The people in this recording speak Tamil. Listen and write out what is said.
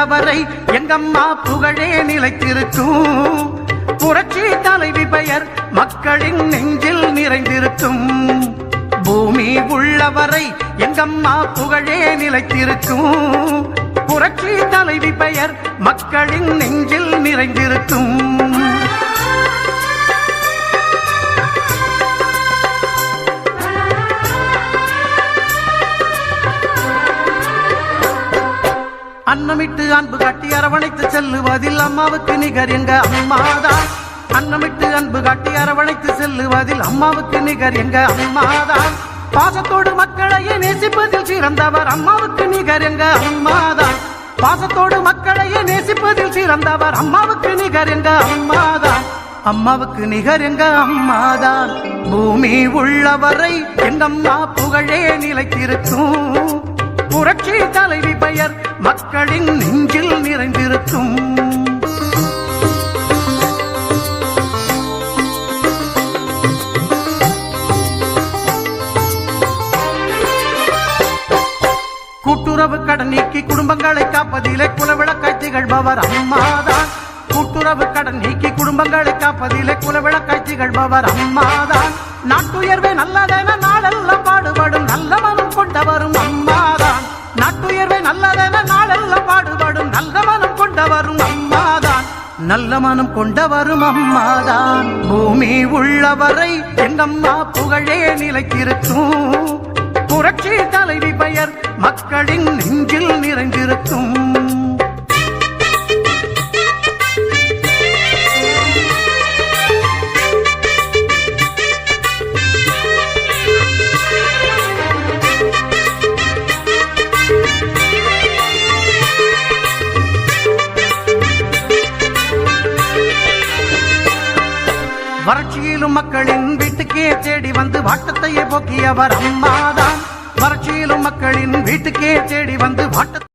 உள்ளவரை எங்கம்மா புகழே நிலைத்திருக்கும். புரட்சி தலைவி பெயர் மக்களின் நெஞ்சில் நிறைந்திருக்கும். பூமி உள்ளவரை எங்கம்மா புகழே நிலைத்திருக்கும். புரட்சி தலைவி பெயர் மக்களின் நெஞ்சில் நிறைந்திருக்கும். அன்னமிட்டு அன்பு காட்டி அரவணைத்து செல்லுவதில் அம்மாவுக்கு நிகர் எங்க அம்மாதான். அன்னமிட்டு அன்பு காட்டி அரவணைத்து செல்லுவதில் அம்மாவுக்கு நிகர் எங்க அம்மாதான். பாசத்தோடு மக்களையே நேசிப்பதில் சிறந்தவர் அம்மாவுக்கு நிகர் எங்க அம்மாதான். பாசத்தோடு மக்களையே நேசிப்பதில் சிறந்தவர் அம்மாவுக்கு நிகர் எங்க அம்மாதான். அம்மாவுக்கு நிகர் எங்க அம்மாதான். பூமி உள்ளவரை எங்கம்மா புகழே நிலைத்திருக்கும். புரட்சி தலைவி பெயர் மக்களின் நெஞ்சில் நிறைந்திருக்கும். கூட்டுறவு கடன் நீக்கி குடும்பங்களை காப்பதிலே குலவிளக்காய் திகழ்பவர் அம்மாதான். கூட்டுறவு கடன் நீக்கி குடும்பங்களை காப்பதிலே குலவிளக்காய் திகழ்பவர் அம்மாதான். நாட்டுயர்வே நல்லதென நாளெல்லாம் பாடுபடும் நல்ல மனம் கொண்டவரும் அம்மாதான். நாட்டுயர்வே நல்லதென நாளெல்லாம் பாடுபடும் நல்ல மனம் கொண்டவரும் அம்மாதான். நல்ல மனம் கொண்டவரும் அம்மாதான். பூமி உள்ளவரை எங்கம்மா புகழே நிலைத்திருக்கும். புரட்சி தலைவி பெயர் மக்களின் நெஞ்சில் நிறைந்திருக்கும். வறட்சியிலும் மக்களின் வீட்டுக்கே தேடி வந்து வாட்டத்தையே போக்கியவர் அம்மாதான். வறட்சியிலும் மக்களின் வீட்டுக்கே தேடி வந்து வாட்டத்தை